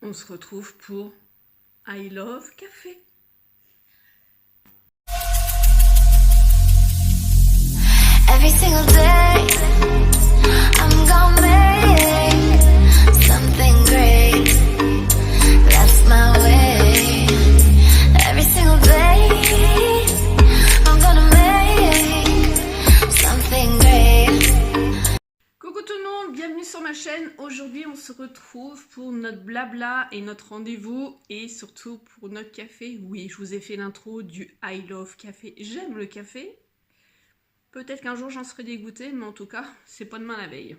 on se retrouve pour I Love Café. Every single day, I'm gonna make something great. That's my way. Every single day, I'm gonna make something great. Coucou tout le monde, bienvenue sur ma chaîne. Aujourd'hui, on se retrouve pour notre blabla et notre rendez-vous et surtout pour notre café. Oui, je vous ai fait l'intro du I Love Café. J'aime le café. Peut-être qu'un jour j'en serai dégoûtée, mais en tout cas, c'est pas demain la veille.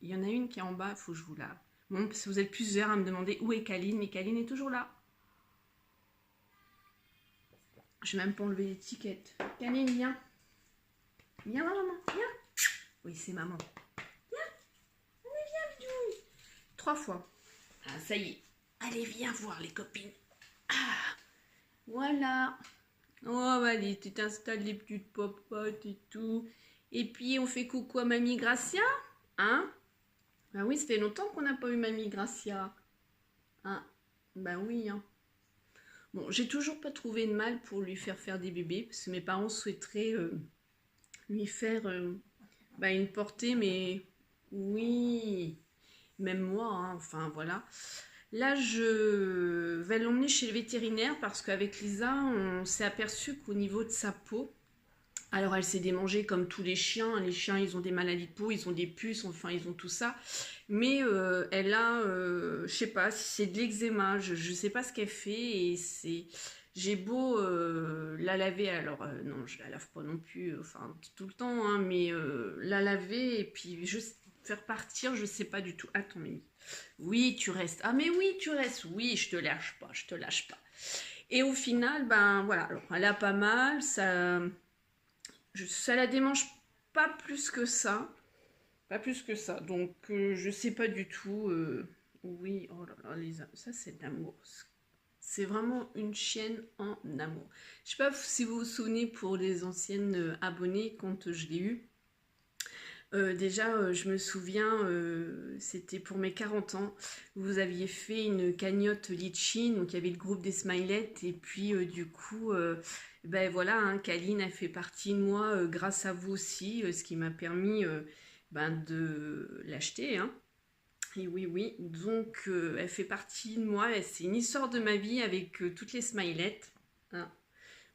Il y en a une qui est en bas, il faut que je vous lave. Bon, parce que vous êtes plusieurs à me demander où est Kaline, mais Kaline est toujours là. Je vais même pas enlever l'étiquette. Kaline, viens. Viens, maman, viens. Oui, c'est maman. Viens. Allez, viens, bidouille. 3 fois. Ah, ça y est. Allez, viens voir les copines. Ah, voilà. Oh, allez, tu t'installes les petites popotes et tout. Et puis, on fait coucou à Mamie Gracia. Hein? Bah oui, ça fait longtemps qu'on n'a pas eu Mamie Gracia. Hein? Bah oui, hein. Bon, j'ai toujours pas trouvé de mal pour lui faire des bébés. Parce que mes parents souhaiteraient lui faire une portée. Mais oui, même moi, hein, enfin voilà. Là, je vais l'emmener chez le vétérinaire parce qu'avec Lisa, on s'est aperçu qu'au niveau de sa peau, alors elle s'est démangée comme tous les chiens. Les chiens, ils ont des maladies de peau, ils ont des puces, enfin, ils ont tout ça. Mais elle a, je sais pas, si c'est de l'eczéma, je sais pas ce qu'elle fait. Et c'est, j'ai beau la laver, alors non, je la lave pas non plus, enfin, tout le temps, hein, mais la laver et puis juste faire partir, je sais pas du tout. Attends, Mimi. Oui, tu restes. Ah, mais oui, tu restes. Oui, je te lâche pas, je te lâche pas. Et au final, ben voilà, alors elle a pas mal, ça la démange pas plus que ça. Pas plus que ça. Donc, je sais pas du tout. Oui, oh là là, ça c'est de l'amour. C'est vraiment une chienne en amour. Je sais pas si vous vous souvenez pour les anciennes abonnées quand je l'ai eue. Déjà, je me souviens, c'était pour mes 40 ans, vous aviez fait une cagnotte litchi, donc il y avait le groupe des Smilettes, et puis du coup, ben voilà, hein, Kaline a fait partie de moi grâce à vous aussi, ce qui m'a permis de l'acheter, hein. Et oui, oui, donc elle fait partie de moi, c'est une histoire de ma vie avec toutes les Smilettes, hein.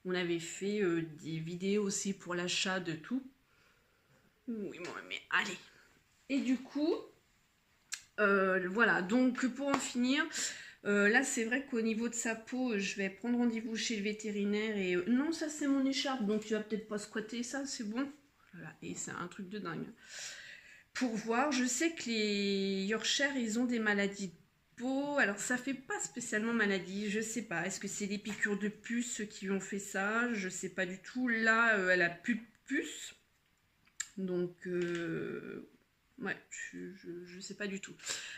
On avait fait des vidéos aussi pour l'achat de tout. Oui, mais allez. Et du coup, voilà. Donc, pour en finir, là, c'est vrai qu'au niveau de sa peau, je vais prendre rendez-vous chez le vétérinaire. Et non, ça, c'est mon écharpe. Donc, tu vas peut-être pas squatter ça, c'est bon. Voilà. Et c'est un truc de dingue. Pour voir, je sais que les Yorkshire, ils ont des maladies de peau. Alors, ça fait pas spécialement maladie. Je sais pas. Est-ce que c'est des piqûres de puces qui ont fait ça? Je sais pas du tout. Là, elle a plus de puces. Donc, ouais, je sais pas du tout.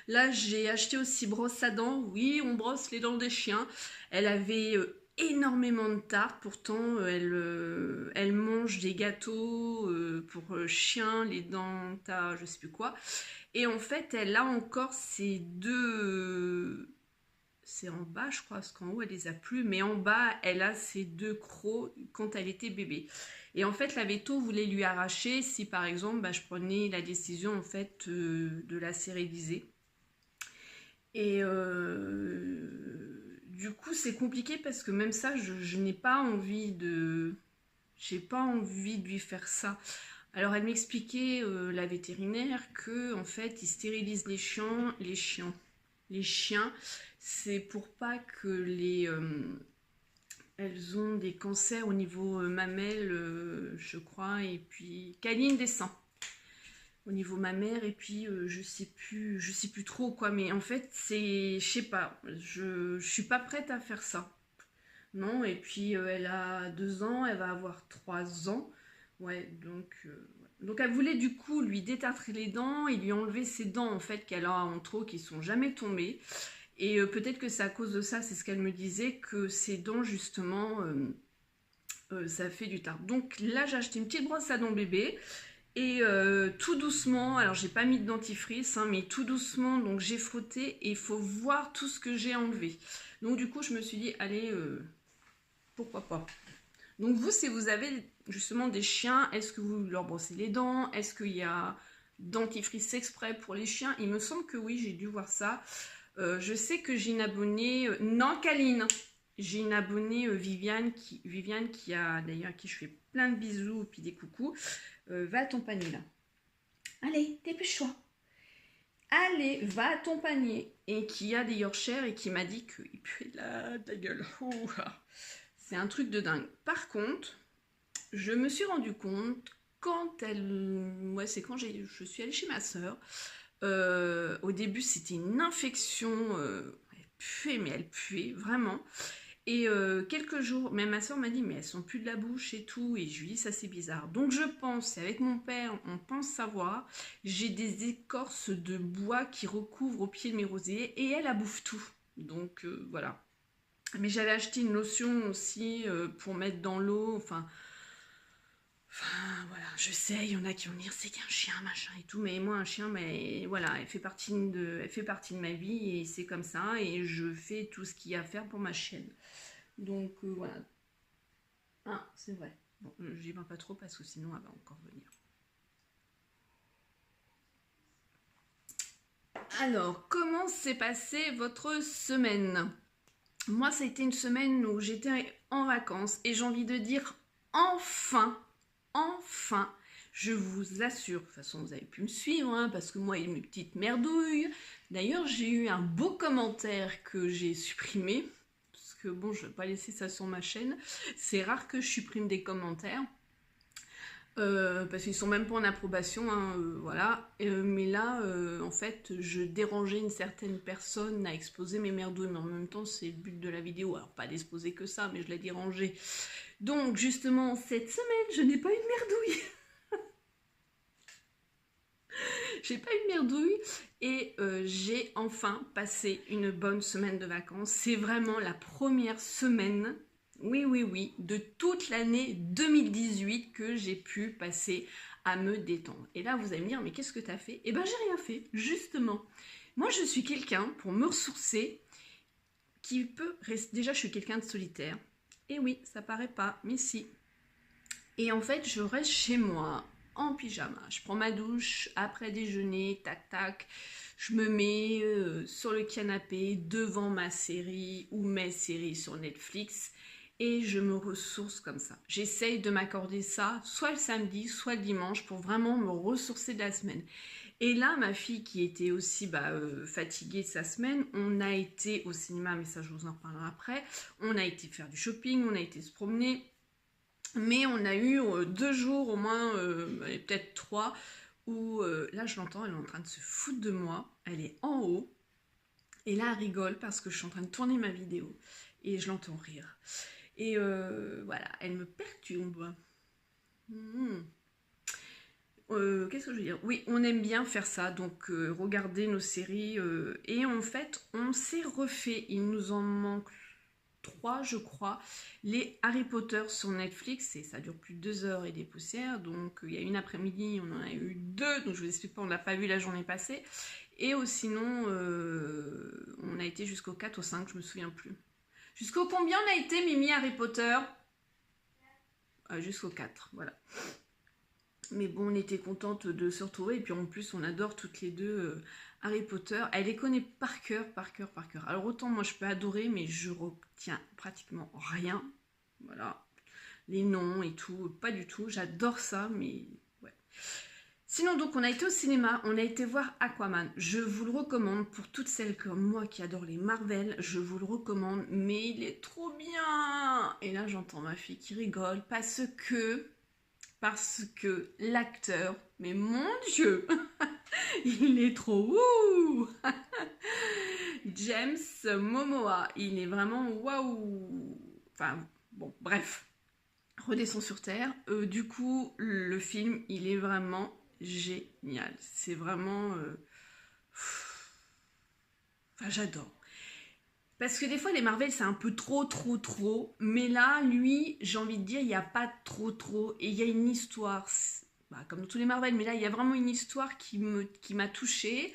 Là, j'ai acheté aussi brosse à dents. Oui, on brosse les dents des chiens. Elle avait énormément de tartes. Pourtant, elle mange des gâteaux pour chiens, les dents à je sais plus quoi. Et en fait, elle a encore ces deux... C'est en bas, je crois, parce qu'en haut, elle les a plus. Mais en bas, elle a ces deux crocs quand elle était bébé. Et en fait, la veto voulait lui arracher si, par exemple, je prenais la décision, en fait, de la stériliser. Et du coup, c'est compliqué parce que même ça, je n'ai pas envie de... J'ai pas envie de lui faire ça. Alors, elle m'expliquait, la vétérinaire, que en fait, ils stérilisent les chiens. Les chiens, c'est pour pas que elles ont des cancers au niveau mamelle, je crois, et puis Kaline descend au niveau mammaire, et puis je sais plus trop quoi, mais en fait c'est, je sais pas, je suis pas prête à faire ça, non. Et puis elle a 2 ans, elle va avoir 3 ans, ouais, donc elle voulait du coup lui détartrer les dents et lui enlever ses dents en fait qu'elle a en trop qui sont jamais tombées. Et peut-être que c'est à cause de ça, c'est ce qu'elle me disait, que ses dents justement, ça fait du tard. Donc là j'ai acheté une petite brosse à dents bébé. Et tout doucement, alors j'ai pas mis de dentifrice, hein, mais tout doucement, donc j'ai frotté et il faut voir tout ce que j'ai enlevé. Donc du coup, je me suis dit, allez, pourquoi pas. Donc vous, si vous avez justement des chiens, est-ce que vous leur brossez les dents? Est-ce qu'il y a dentifrice exprès pour les chiens? Il me semble que oui, j'ai dû voir ça. Je sais que j'ai une abonnée, non Caline, j'ai une abonnée Viviane qui a d'ailleurs à qui je fais plein de bisous puis des coucous. Va à ton panier là. Allez, dépêche-toi. Allez, va à ton panier. Et qui a des Yorkshire et qui m'a dit qu'il puait de la gueule. Ouh. C'est un truc de dingue. Par contre, je me suis rendu compte quand c'est quand je suis allée chez ma soeur. Au début, c'était une infection. Elle puait vraiment. Et quelques jours, même ma soeur m'a dit, mais elles sont plus de la bouche et tout. Et je lui dis, ça c'est bizarre. Donc je pense, avec mon père, on pense savoir, j'ai des écorces de bois qui recouvrent au pied de mes rosiers et elle bouffe tout. Donc voilà. Mais j'avais acheté une lotion aussi pour mettre dans l'eau. Enfin, voilà, je sais, il y en a qui vont dire c'est qu'un chien, machin et tout, mais moi un chien, mais voilà, elle fait partie de ma vie et c'est comme ça et je fais tout ce qu'il y a à faire pour ma chienne. Donc voilà. Ah, c'est vrai. Bon, j'y vais pas trop parce que sinon elle va encore venir. Alors, comment s'est passée votre semaine? Moi, ça a été une semaine où j'étais en vacances et j'ai envie de dire enfin, je vous assure, de toute façon vous avez pu me suivre, hein, parce que moi, il y a mes petites merdouilles. D'ailleurs, j'ai eu un beau commentaire que j'ai supprimé, parce que bon, je ne vais pas laisser ça sur ma chaîne. C'est rare que je supprime des commentaires, parce qu'ils sont même pas en approbation, hein, voilà. Mais là, en fait, je dérangeais une certaine personne à exposer mes merdouilles, mais en même temps, c'est le but de la vidéo. Alors, pas d'exposer que ça, mais je l'ai dérangé. Donc, justement, cette semaine, je n'ai pas eu de merdouille. J'ai pas eu de merdouille et j'ai enfin passé une bonne semaine de vacances. C'est vraiment la première semaine, oui, de toute l'année 2018 que j'ai pu passer à me détendre. Et là, vous allez me dire, mais qu'est-ce que tu as fait? Eh ben, j'ai rien fait, justement. Moi, je suis quelqu'un, pour me ressourcer, qui peut rester... Déjà, je suis quelqu'un de solitaire. Et oui, ça paraît pas, mais si. Et en fait, je reste chez moi, en pyjama. Je prends ma douche après déjeuner, tac tac. Je me mets sur le canapé devant ma série ou mes séries sur Netflix et je me ressource comme ça. J'essaye de m'accorder ça soit le samedi, soit le dimanche pour vraiment me ressourcer de la semaine. Et là, ma fille qui était aussi fatiguée de sa semaine, on a été au cinéma, mais ça je vous en reparlerai après. On a été faire du shopping, on a été se promener. Mais on a eu 2 jours au moins, peut-être 3, où là je l'entends, elle est en train de se foutre de moi, elle est en haut, et là elle rigole parce que je suis en train de tourner ma vidéo, et je l'entends rire. Et voilà, elle me perturbe. Qu'est-ce que je veux dire? Oui, on aime bien faire ça, donc regarder nos séries, et en fait, on s'est refait, il nous en manque 3, je crois, les Harry Potter sur Netflix, et ça dure plus de 2 heures et des poussières, donc il y a une après-midi, on en a eu 2, donc je vous explique pas, on n'a pas vu la journée passée, et sinon, on a été jusqu'au 4 ou 5, je me souviens plus. Jusqu'au combien on a été, Mimi, Harry Potter? Jusqu'au 4, voilà. Mais bon, on était contente de se retrouver, et puis en plus, on adore toutes les deux Harry Potter. Elle les connaît par cœur. Alors autant moi je peux adorer, mais je retiens pratiquement rien. Voilà, les noms et tout, pas du tout. J'adore ça, mais ouais. Sinon donc on a été au cinéma, on a été voir Aquaman. Je vous le recommande pour toutes celles comme moi qui adorent les Marvel. Je vous le recommande, mais il est trop bien. Et là j'entends ma fille qui rigole parce que l'acteur, mais mon Dieu, il est trop ouh. James Momoa, il est vraiment waouh. Enfin bon, bref, redescends sur terre. Du coup, le film, il est vraiment génial. C'est vraiment, enfin, j'adore. Parce que des fois, les Marvel, c'est un peu trop. Mais là, lui, j'ai envie de dire, il n'y a pas trop. Et il y a une histoire comme dans tous les Marvel, mais là il y a vraiment une histoire qui m'a touchée.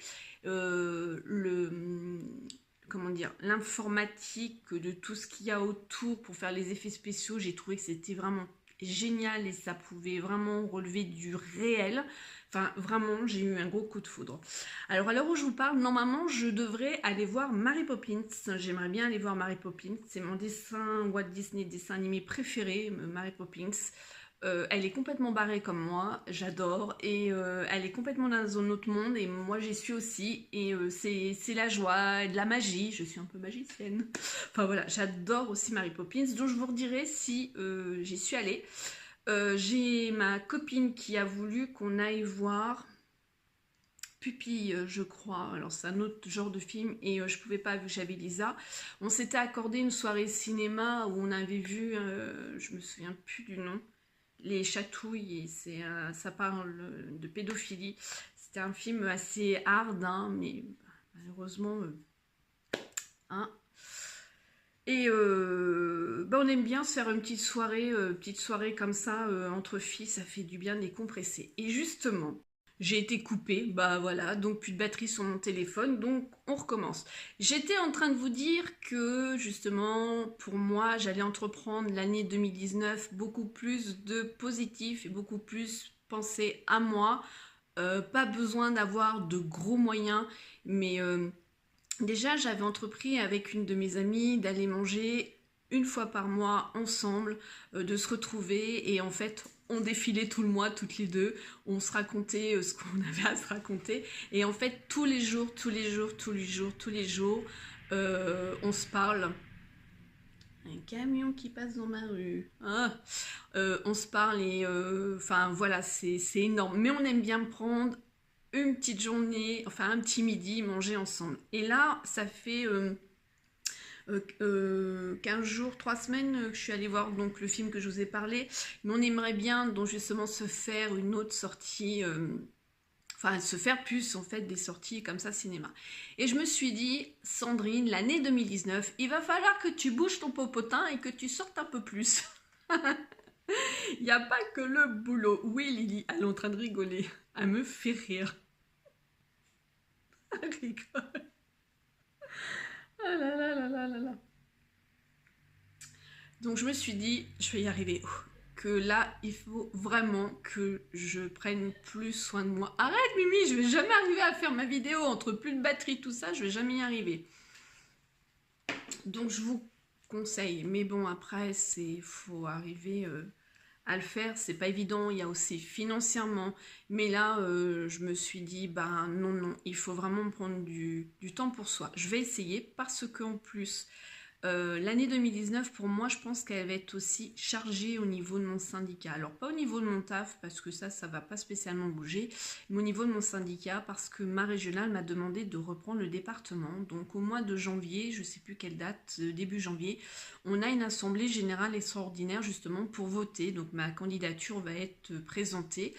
Comment dire, l'informatique, de tout ce qu'il y a autour pour faire les effets spéciaux, j'ai trouvé que c'était vraiment génial et ça pouvait vraiment relever du réel. Enfin, vraiment, j'ai eu un gros coup de foudre. Alors, à l'heure où je vous parle, normalement, je devrais aller voir Mary Poppins. J'aimerais bien aller voir Mary Poppins. C'est mon dessin Walt Disney, dessin animé préféré, Mary Poppins. Elle est complètement barrée comme moi, j'adore, et elle est complètement dans un autre monde, et moi j'y suis aussi, et c'est la joie, de la magie, je suis un peu magicienne. Enfin voilà, j'adore aussi Mary Poppins, donc je vous redirai si j'y suis allée. J'ai ma copine qui a voulu qu'on aille voir Pupille, je crois, alors c'est un autre genre de film, et je pouvais pas vu que j'avais Lisa. On s'était accordé une soirée cinéma où on avait vu, je me souviens plus du nom, Les Chatouilles, et ça parle de pédophilie. C'était un film assez hard, hein, mais malheureusement, hein. Et on aime bien se faire une petite soirée comme ça, entre filles, ça fait du bien de décompresser. Et justement, j'ai été coupée, bah voilà, donc plus de batterie sur mon téléphone, donc on recommence. J'étais en train de vous dire que justement, pour moi, j'allais entreprendre l'année 2019 beaucoup plus de positif et beaucoup plus penser à moi. Pas besoin d'avoir de gros moyens, mais déjà j'avais entrepris avec une de mes amies d'aller manger une fois par mois ensemble, de se retrouver, et en fait on défilait tout le mois toutes les deux, on se racontait ce qu'on avait à se raconter, et en fait tous les jours, on se parle. Un camion qui passe dans ma rue, on se parle, et enfin voilà, c'est énorme, mais on aime bien prendre une petite journée, enfin un petit midi, manger ensemble. Et là ça fait 15 jours, 3 semaines que je suis allée voir donc le film que je vous ai parlé, mais on aimerait bien donc justement se faire une autre sortie, enfin se faire plus en fait des sorties comme ça cinéma. Et je me suis dit, Sandrine, l'année 2019, il va falloir que tu bouges ton popotin et que tu sortes un peu plus. Il n'y a pas que le boulot. Oui Lily, elle est en train de rigoler, elle me fait rire. Elle rigole. Ah là là là là là là. Donc je me suis dit, je vais y arriver. Que là, il faut vraiment que je prenne plus soin de moi. Arrête Mimi, je vais jamais arriver à faire ma vidéo. Entre plus de batterie, tout ça, je vais jamais y arriver. Donc je vous conseille. Mais bon, après, faut arriver à le faire. C'est pas évident. Il y a aussi financièrement. Mais là, je me suis dit, bah non, il faut vraiment prendre du temps pour soi. Je vais essayer parce qu'en plus, l'année 2019, pour moi, je pense qu'elle va être aussi chargée au niveau de mon syndicat. Alors, pas au niveau de mon taf, parce que ça va pas spécialement bouger, mais au niveau de mon syndicat, parce que ma régionale m'a demandé de reprendre le département. Donc, au mois de janvier, je sais plus quelle date, début janvier, on a une assemblée générale extraordinaire, justement, pour voter. Donc, ma candidature va être présentée.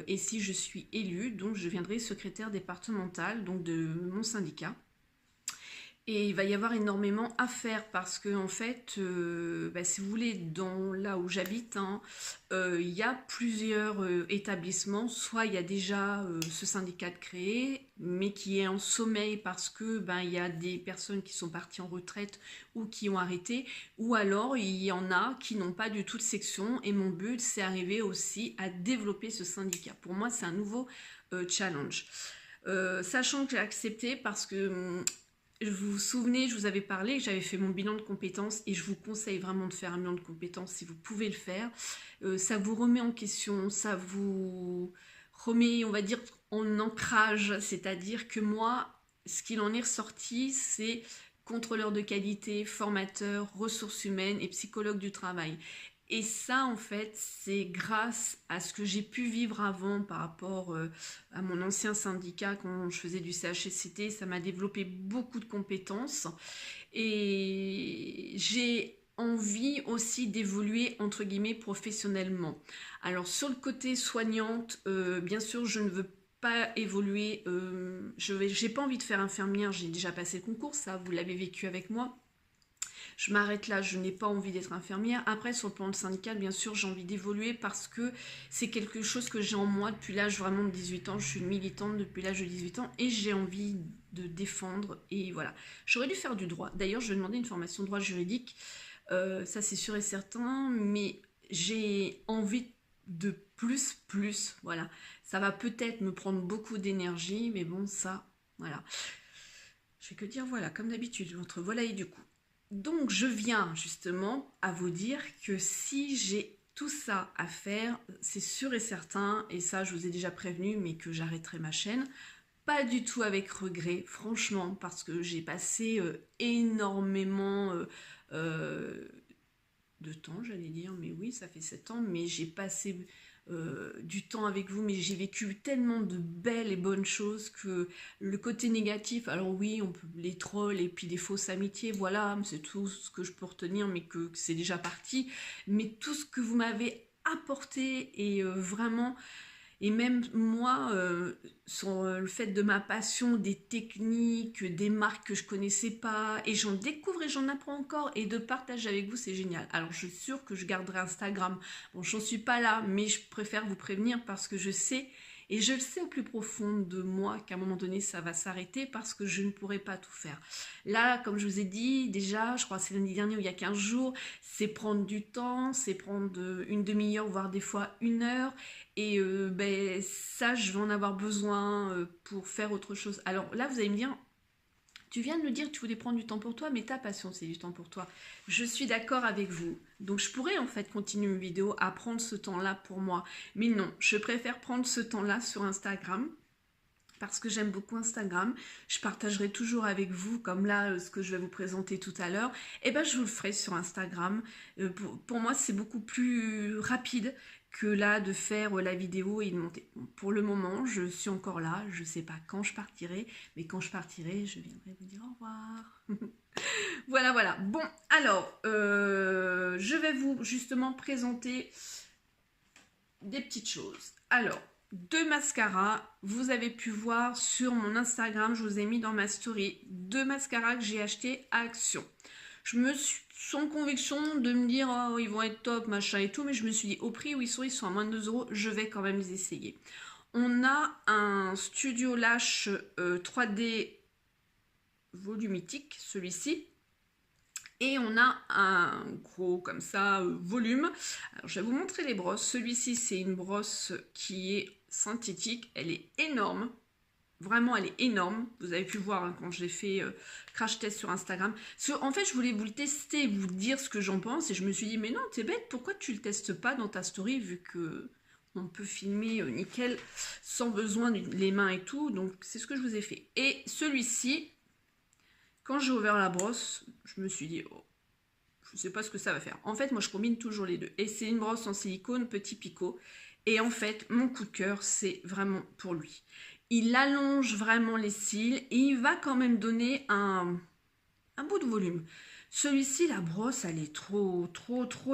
Et si je suis élue, donc je deviendrai secrétaire départementale donc de mon syndicat. Et il va y avoir énormément à faire parce que en fait, si vous voulez, dans là où j'habite, hein, il y a plusieurs établissements. Soit il y a déjà ce syndicat de créé, mais qui est en sommeil parce que il y a des personnes qui sont parties en retraite ou qui ont arrêté, ou alors il y en a qui n'ont pas du tout de section. Et mon but, c'est arriver aussi à développer ce syndicat. Pour moi, c'est un nouveau challenge. Sachant que j'ai accepté parce que vous vous souvenez, je vous avais parlé que j'avais fait mon bilan de compétences, et je vous conseille vraiment de faire un bilan de compétences si vous pouvez le faire. Ça vous remet en question, ça vous remet, on va dire, en ancrage, c'est-à-dire que moi, ce qu'il en est ressorti, c'est contrôleur de qualité, formateur, ressources humaines et psychologue du travail. Et ça, en fait, c'est grâce à ce que j'ai pu vivre avant par rapport à mon ancien syndicat quand je faisais du CHSCT. Ça m'a développé beaucoup de compétences. Et j'ai envie aussi d'évoluer, entre guillemets, professionnellement. Alors, sur le côté soignante, bien sûr, je ne veux pas évoluer. J'ai pas envie de faire infirmière. J'ai déjà passé le concours, ça, vous l'avez vécu avec moi. Je m'arrête là, je n'ai pas envie d'être infirmière. Après, sur le plan syndical, bien sûr, j'ai envie d'évoluer parce que c'est quelque chose que j'ai en moi depuis l'âge vraiment de 18 ans. Je suis une militante depuis l'âge de 18 ans et j'ai envie de défendre. Et voilà, j'aurais dû faire du droit. D'ailleurs, je vais demander une formation de droit juridique. Ça, c'est sûr et certain, mais j'ai envie de plus, voilà. Ça va peut-être me prendre beaucoup d'énergie, mais bon, ça, voilà. Je vais que dire voilà, comme d'habitude, votre volaille du coup. Donc, je viens justement à vous dire que si j'ai tout ça à faire, c'est sûr et certain, et ça, je vous ai déjà prévenu, mais que j'arrêterai ma chaîne. Pas du tout avec regret, franchement, parce que j'ai passé énormément de temps, j'allais dire, mais oui, ça fait 7 ans, mais j'ai passé du temps avec vous, mais j'ai vécu tellement de belles et bonnes choses que le côté négatif, alors oui, on peut les trolls et puis des fausses amitiés, voilà, c'est tout ce que je peux retenir, mais que c'est déjà parti, mais tout ce que vous m'avez apporté et vraiment... Et même moi, sur le fait de ma passion, des techniques, des marques que je connaissais pas, et j'en découvre et j'en apprends encore, et de partager avec vous, c'est génial. Alors je suis sûre que je garderai Instagram. Bon, j'en suis pas là, mais je préfère vous prévenir parce que je sais, et je le sais au plus profond de moi, qu'à un moment donné, ça va s'arrêter parce que je ne pourrai pas tout faire. Là, comme je vous ai dit, déjà, je crois que c'est lundi dernier ou il y a 15 jours, c'est prendre du temps, c'est prendre une demi-heure, voire des fois 1 heure, et ben, ça, je vais en avoir besoin pour faire autre chose. Alors là, vous allez me dire, tu viens de me dire que tu voulais prendre du temps pour toi, mais ta passion, c'est du temps pour toi. Je suis d'accord avec vous. Donc, je pourrais en fait continuer mes vidéos à prendre ce temps-là pour moi. Mais non, je préfère prendre ce temps-là sur Instagram. Parce que j'aime beaucoup Instagram, je partagerai toujours avec vous, comme là, ce que je vais vous présenter tout à l'heure, et ben je vous le ferai sur Instagram. Pour moi, c'est beaucoup plus rapide que là de faire la vidéo et de monter. Bon, pour le moment, je suis encore là, je ne sais pas quand je partirai, mais quand je partirai, je viendrai vous dire au revoir. Voilà, voilà. Bon, alors, je vais vous justement présenter des petites choses. Alors, 2 mascaras, vous avez pu voir sur mon Instagram, je vous ai mis dans ma story 2 mascaras que j'ai achetés à Action. Je me suis sans conviction de me dire oh, ils vont être top, machin et tout, mais je me suis dit au prix où ils sont à moins de 2 €, je vais quand même les essayer. On a un Studio Lash 3D volumitique, celui-ci. Et on a un gros, comme ça, volume. Alors, je vais vous montrer les brosses. Celui-ci, c'est une brosse qui est synthétique. Elle est énorme. Vraiment, elle est énorme. Vous avez pu voir hein, quand j'ai fait crash test sur Instagram. En fait, je voulais vous le tester, vous dire ce que j'en pense. Et je me suis dit, mais non, t'es bête. Pourquoi tu le testes pas dans ta story vu que on peut filmer nickel sans besoin des mains et tout. Donc, c'est ce que je vous ai fait. Et celui-ci... Quand j'ai ouvert la brosse, je me suis dit, oh, je ne sais pas ce que ça va faire. En fait, moi, je combine toujours les deux. Et c'est une brosse en silicone, petit picot. Et en fait, mon coup de cœur, c'est vraiment pour lui. Il allonge vraiment les cils et il va quand même donner un bout de volume. Celui-ci, la brosse, elle est trop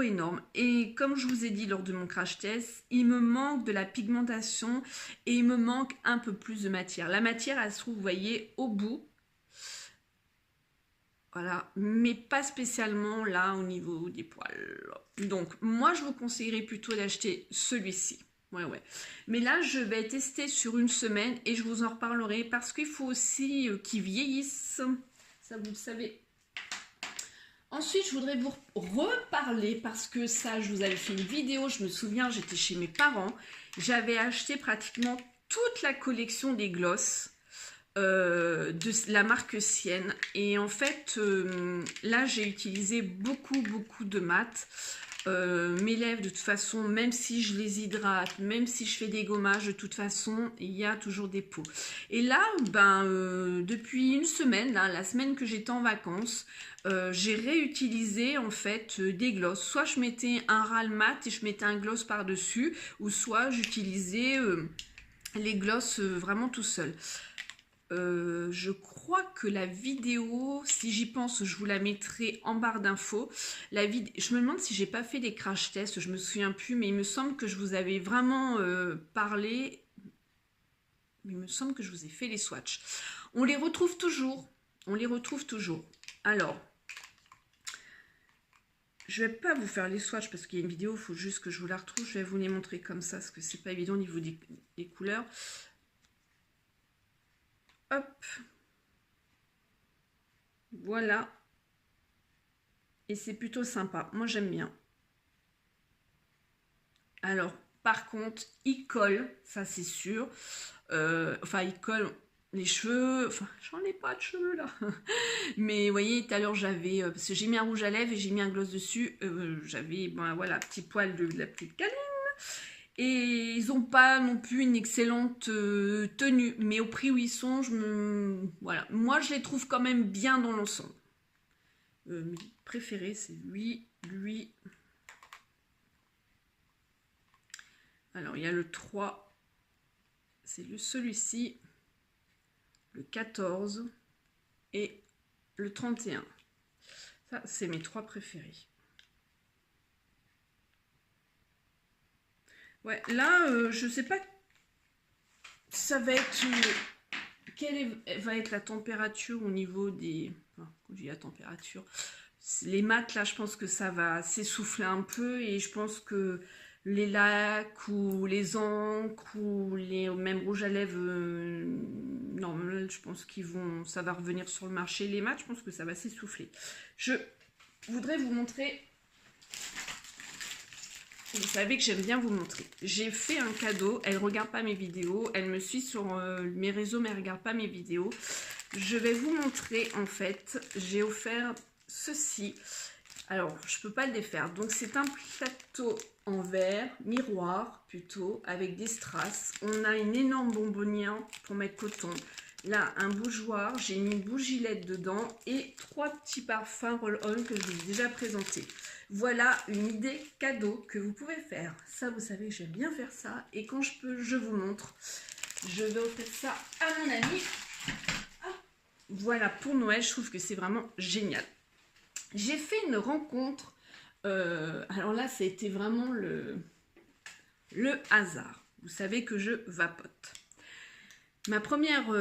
énorme. Et comme je vous ai dit lors de mon crash test, il me manque de la pigmentation et il me manque un peu plus de matière. La matière, elle se trouve, vous voyez, au bout. Voilà, mais pas spécialement là au niveau des poils. Donc, moi, je vous conseillerais plutôt d'acheter celui-ci. Ouais. Mais là, je vais tester sur 1 semaine et je vous en reparlerai parce qu'il faut aussi qu'ils vieillissent. Ça, vous le savez. Ensuite, je voudrais vous reparler parce que ça, je vous avais fait une vidéo. Je me souviens, j'étais chez mes parents. J'avais acheté pratiquement toute la collection des glosses. De la marque Sienne et en fait là j'ai utilisé beaucoup de mat. Mes lèvres de toute façon, même si je les hydrate, même si je fais des gommages, de toute façon il y a toujours des peaux. Et là depuis 1 semaine, là, la semaine que j'étais en vacances, j'ai réutilisé en fait des glosses. Soit je mettais un ral mat et je mettais un gloss par dessus, ou soit j'utilisais les glosses vraiment tout seul. Je crois que la vidéo, si j'y pense, je vous la mettrai en barre d'infos. Je me demande si j'ai pas fait des crash tests, je me souviens plus, mais il me semble que je vous avais vraiment parlé. Il me semble que je vous ai fait les swatchs. On les retrouve toujours. Alors, Je vais pas vous faire les swatchs parce qu'il y a une vidéo, il faut juste que je vous la retrouve. Je vais vous les montrer comme ça, parce que c'est pas évident au niveau des couleurs. Hop. Voilà. Et c'est plutôt sympa. Moi, j'aime bien. Alors, par contre, il colle, ça c'est sûr. Enfin, il colle les cheveux. Enfin, j'en ai pas de cheveux là. Mais vous voyez, tout à l'heure, j'avais... parce que j'ai mis un rouge à lèvres et j'ai mis un gloss dessus. J'avais, ben voilà, petit poil de la petite canine. Et ils n'ont pas non plus une excellente tenue. Mais au prix où ils sont, voilà. Moi, je les trouve quand même bien dans l'ensemble. Mes préférés, c'est lui. Alors, il y a le 3. C'est celui-ci. Le 14. Et le 31. Ça, c'est mes 3 préférés. Ouais, là, je sais pas. Ça va être... quelle va être la température au niveau des... Enfin, quand je dis la température, les mat, là, je pense que ça va s'essouffler un peu. Et je pense que les lacs ou les encres ou les même rouges à lèvres, non, je pense ça va revenir sur le marché. Les mat, je pense que ça va s'essouffler. Je voudrais vous montrer... Vous savez que j'aime bien vous montrer. J'ai fait un cadeau. Elle ne regarde pas mes vidéos. Elle me suit sur mes réseaux, mais elle ne regarde pas mes vidéos. Je vais vous montrer, en fait. J'ai offert ceci. Alors, je ne peux pas le défaire. Donc, c'est un plateau en verre, miroir plutôt, avec des strass. On a une énorme bonbonnière pour mettre coton. Là, un bougeoir. J'ai mis une bougie LED dedans et 3 petits parfums roll-on que je vous ai déjà présentés. Voilà une idée cadeau que vous pouvez faire. Ça, vous savez, j'aime bien faire ça. Et quand je peux, je vous montre. Je vais offrir ça à mon ami. Ah, voilà, pour Noël, je trouve que c'est vraiment génial. J'ai fait une rencontre. Alors là, ça a été vraiment le hasard. Vous savez que je vapote. Ma première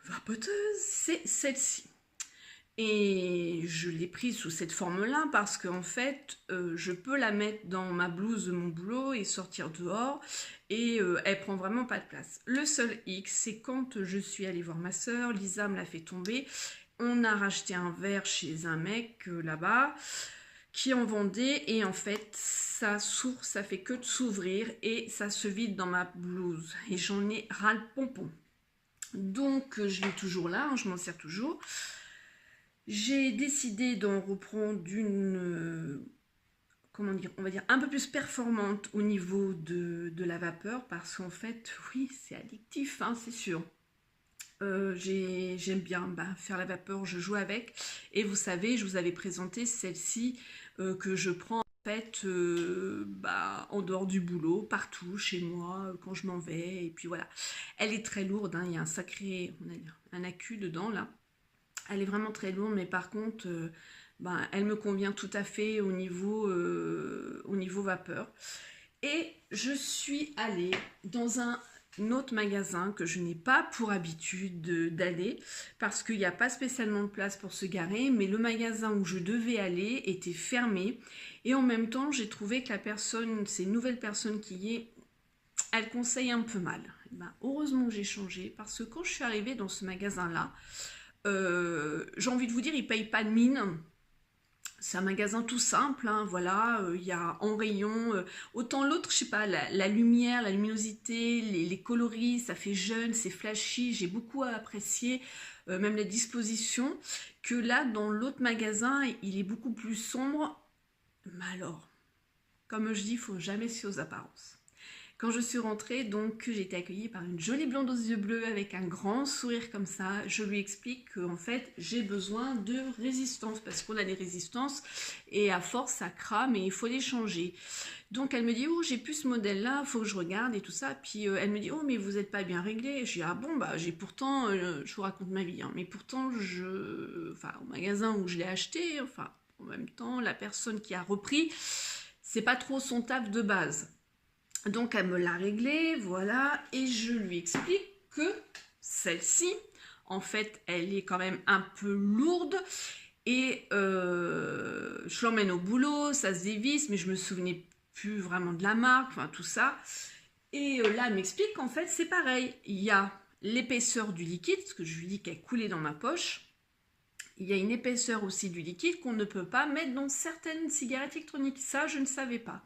vapoteuse, c'est celle-ci. Et je l'ai prise sous cette forme-là parce qu'en fait, je peux la mettre dans ma blouse de mon boulot et sortir dehors. Et elle prend vraiment pas de place. Le seul X, c'est quand je suis allée voir ma soeur, Lisa me l'a fait tomber. On a racheté un verre chez un mec là-bas qui en vendait. Et en fait, ça s'ouvre, ça fait que de s'ouvrir et ça se vide dans ma blouse. Et j'en ai ras le pompon. Donc, je l'ai toujours là, hein, je m'en sers toujours. J'ai décidé d'en reprendre une, comment dire, on va dire un peu plus performante au niveau de la vapeur parce qu'en fait, oui, c'est addictif, hein, c'est sûr. J'aime bien faire la vapeur, je joue avec. Et vous savez, je vous avais présenté celle-ci que je prends en fait en dehors du boulot, partout, chez moi, quand je m'en vais. Et puis voilà, elle est très lourde, hein, il y a un sacré, un accu dedans là. Elle est vraiment très lourde, mais par contre, elle me convient tout à fait au niveau vapeur. Et je suis allée dans un autre magasin que je n'ai pas pour habitude d'aller, parce qu'il n'y a pas spécialement de place pour se garer, mais le magasin où je devais aller était fermé. Et en même temps, j'ai trouvé que la personne, ces nouvelles personnes qui y est, elle conseille un peu mal. Heureusement que j'ai changé, parce que quand je suis arrivée dans ce magasin-là, j'ai envie de vous dire, ils ne payent pas de mine. C'est un magasin tout simple, hein, voilà, il y a en rayon, autant l'autre, je sais pas, la lumière, la luminosité, les coloris, ça fait jeune, c'est flashy, j'ai beaucoup apprécié, même les dispositions, que là, dans l'autre magasin, il est beaucoup plus sombre. Mais alors, comme je dis, il ne faut jamais se fier aux apparences. Quand je suis rentrée, donc j'ai été accueillie par une jolie blonde aux yeux bleus avec un grand sourire comme ça. Je lui explique qu'en fait, j'ai besoin de résistance parce qu'on a des résistances et à force, ça crame et il faut les changer. Donc elle me dit, oh, j'ai plus ce modèle-là, il faut que je regarde et tout ça. Puis elle me dit, oh, mais vous n'êtes pas bien réglé. Je dis, ah bon, j'ai pourtant, je vous raconte ma vie, hein, mais pourtant, au magasin où je l'ai acheté, en même temps, la personne qui a repris, c'est pas trop son taf de base. Donc, elle me l'a réglé, voilà, et je lui explique que celle-ci, en fait, elle est quand même un peu lourde Et je l'emmène au boulot, ça se dévisse, mais je me souvenais plus vraiment de la marque, enfin tout ça. Et là, elle m'explique qu'en fait, c'est pareil. Il y a l'épaisseur du liquide, parce que je lui dis qu'elle coulait dans ma poche. Il y a une épaisseur aussi du liquide qu'on ne peut pas mettre dans certaines cigarettes électroniques. Ça, je ne savais pas.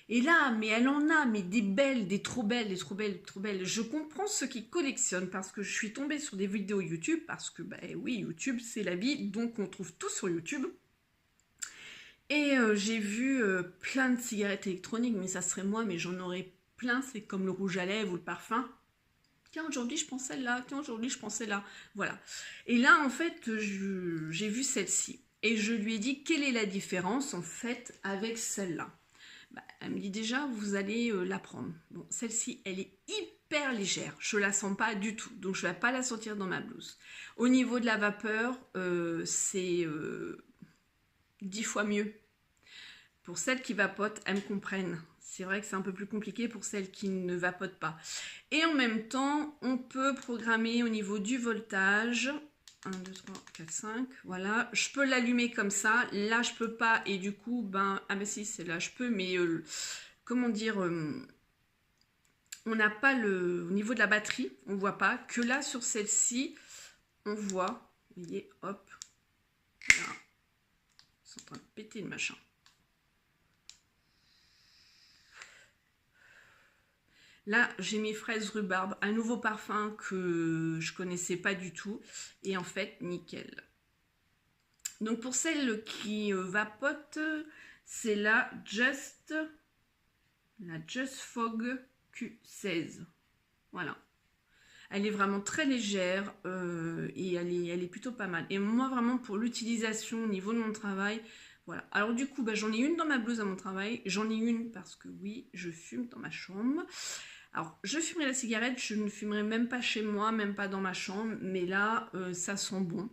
Et là, mais elle en a, mais des belles, des trop belles, des trop belles, des trop belles. Je comprends ceux qui collectionnent parce que je suis tombée sur des vidéos YouTube, parce que, bah oui, YouTube, c'est la vie, donc on trouve tout sur YouTube. Et j'ai vu plein de cigarettes électroniques, mais ça serait moi, mais j'en aurais plein, c'est comme le rouge à lèvres ou le parfum. Tiens, aujourd'hui, je prends celle-là, tiens, aujourd'hui, je prends celle-là. Voilà. Et là, en fait, j'ai vu celle-ci. Et je lui ai dit, quelle est la différence, en fait, avec celle-là? Bah, elle me dit déjà, vous allez la prendre. Bon, celle-ci, elle est hyper légère. Je ne la sens pas du tout. Donc, je ne vais pas la sentir dans ma blouse. Au niveau de la vapeur, c'est 10 fois mieux. Pour celles qui vapotent, elles me comprennent. C'est vrai que c'est un peu plus compliqué pour celles qui ne vapotent pas. Et en même temps, on peut programmer au niveau du voltage. 1, 2, 3, 4, 5, voilà. Je peux l'allumer comme ça. Là, je peux pas. Et du coup, ben, ah ben si, c'est là, je peux. Mais comment dire, on n'a pas le... Au niveau de la batterie, on voit pas. Que là, sur celle-ci, on voit. Vous voyez, hop. Là. Ils sont en train de péter le machin. Là, j'ai mis fraise rhubarbe, un nouveau parfum que je connaissais pas du tout. Et en fait, nickel. Donc pour celles qui vapotent, c'est la Just Fog Q16. Voilà. Elle est vraiment très légère et elle est plutôt pas mal. Et moi, vraiment, pour l'utilisation au niveau de mon travail, voilà. Alors du coup, bah, j'en ai une dans ma blouse à mon travail. J'en ai une parce que oui, je fume dans ma chambre. Alors, je fumerai la cigarette, je ne fumerai même pas chez moi, même pas dans ma chambre, mais là, ça sent bon.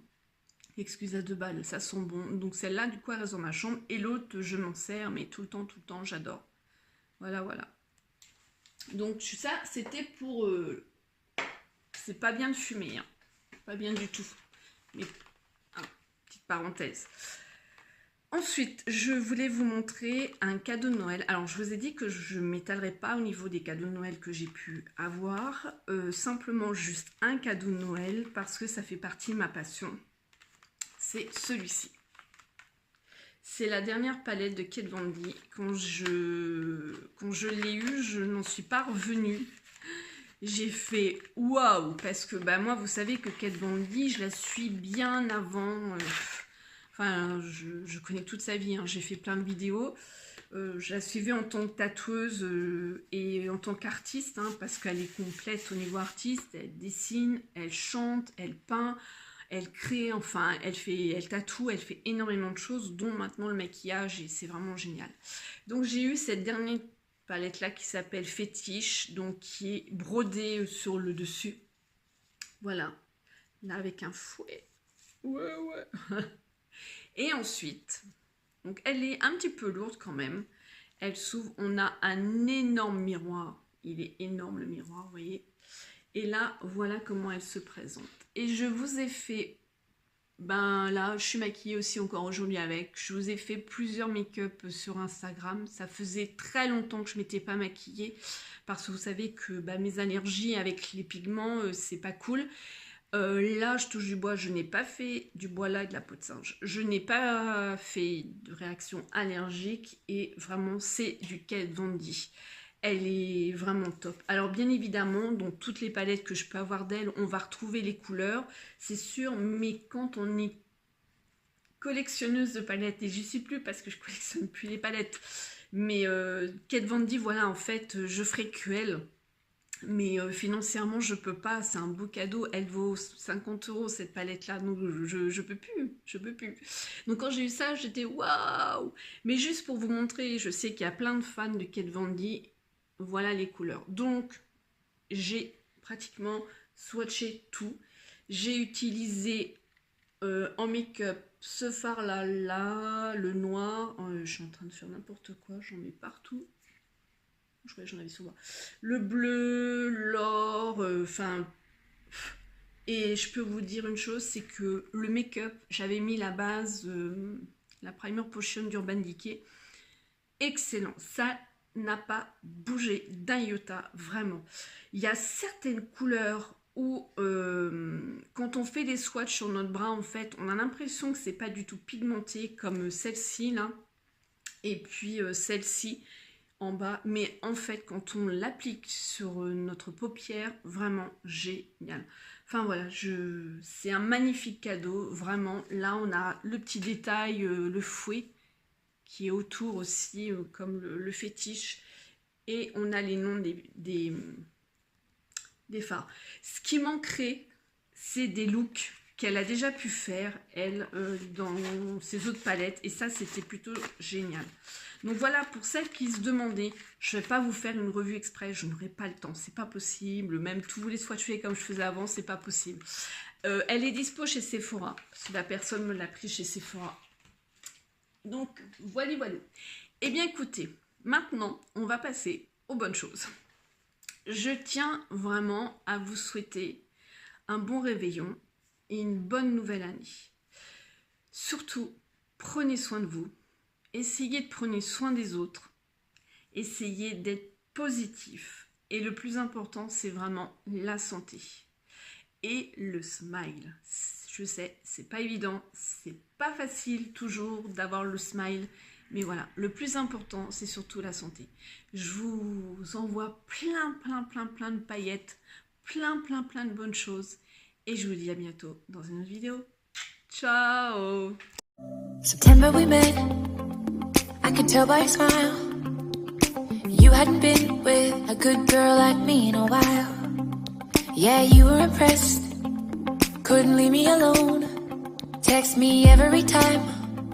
Excuse à 2 balles, ça sent bon. Donc celle-là, du coup, elle reste dans ma chambre. Et l'autre, je m'en sers, mais tout le temps, j'adore. Voilà, voilà. Donc ça, c'était pour... c'est pas bien de fumer, hein. Pas bien du tout. Mais, petite parenthèse. Ensuite, je voulais vous montrer un cadeau de Noël. Alors, je vous ai dit que je ne m'étalerai pas au niveau des cadeaux de Noël que j'ai pu avoir. Simplement juste un cadeau de Noël parce que ça fait partie de ma passion. C'est celui-ci. C'est la dernière palette de Kat Von D. Quand je l'ai eu, je n'en suis pas revenue. J'ai fait waouh, parce que bah, moi, vous savez que Kat Von D, je la suis bien avant... Enfin, je connais toute sa vie, hein. J'ai fait plein de vidéos. Je la suivais en tant que tatoueuse et en tant qu'artiste, hein, parce qu'elle est complète au niveau artiste. Elle dessine, elle chante, elle peint, elle crée, enfin, elle tatoue, elle fait énormément de choses, dont maintenant le maquillage, et c'est vraiment génial. Donc j'ai eu cette dernière palette-là qui s'appelle Fétiche, donc qui est brodée sur le dessus. Voilà, là avec un fouet. Ouais. Et ensuite, donc elle est un petit peu lourde quand même. Elle s'ouvre, on a un énorme miroir. Il est énorme le miroir, vous voyez. Et là, voilà comment elle se présente. Et je vous ai fait, ben là, je suis maquillée aussi encore aujourd'hui avec. Je vous ai fait plusieurs make-up sur Instagram. Ça faisait très longtemps que je ne m'étais pas maquillée. Parce que vous savez que ben, mes allergies avec les pigments, c'est pas cool. Là, je touche du bois, je n'ai pas fait du bois là et de la peau de singe. Je n'ai pas fait de réaction allergique et vraiment, c'est du Kat Von D. Elle est vraiment top. Alors, bien évidemment, dans toutes les palettes que je peux avoir d'elle, on va retrouver les couleurs, c'est sûr, mais quand on est collectionneuse de palettes, et j'y suis plus parce que je collectionne plus les palettes, mais Kat Von D, voilà, en fait, je ferai que elle. Mais financièrement, je peux pas. C'est un beau cadeau. Elle vaut 50 € cette palette-là. Donc, je peux plus. Je peux plus. Donc, quand j'ai eu ça, j'étais waouh. Mais juste pour vous montrer, je sais qu'il y a plein de fans de Kat Von D. Voilà les couleurs. Donc, j'ai pratiquement swatché tout. J'ai utilisé en make-up ce fard-là, le noir. Je suis en train de faire n'importe quoi. J'en mets partout. Je crois que j'en avais souvent. Le bleu, l'or, enfin, Et je peux vous dire une chose, c'est que le make-up, j'avais mis la base, la Primer Potion d'Urban Decay. Excellent, ça n'a pas bougé d'un iota, vraiment. Il y a certaines couleurs où quand on fait des swatchs sur notre bras, en fait, on a l'impression que c'est pas du tout pigmenté comme celle-ci là, et puis celle-ci en bas, mais en fait quand on l'applique sur notre paupière, vraiment génial. Enfin voilà, c'est un magnifique cadeau, vraiment. Là on a le petit détail, le fouet qui est autour aussi, comme le fétiche, et on a les noms des fards. Ce qui manquerait, c'est des looks qu'elle a déjà pu faire, elle, dans ses autres palettes, et ça, c'était plutôt génial. Donc voilà, pour celles qui se demandaient, je ne vais pas vous faire une revue express, je n'aurai pas le temps, c'est pas possible, même tous les swatchs comme je faisais avant, c'est pas possible. Elle est dispo chez Sephora, parce que la personne me l'a pris chez Sephora. Donc, voilà, voilà. Eh bien, écoutez, maintenant, on va passer aux bonnes choses. Je tiens vraiment à vous souhaiter un bon réveillon et une bonne nouvelle année. Surtout, prenez soin de vous. Essayez de prendre soin des autres. Essayez d'être positif. Et le plus important, c'est vraiment la santé. Et le smile. Je sais, c'est pas évident, c'est pas facile toujours d'avoir le smile. Mais voilà, le plus important, c'est surtout la santé. Je vous envoie plein de paillettes, plein de bonnes choses. Et je vous dis à bientôt dans une autre vidéo. Ciao! September we met, I could tell by your smile. You hadn't been with a good girl like me in a while. Yeah, you were impressed, couldn't leave me alone. Text me every time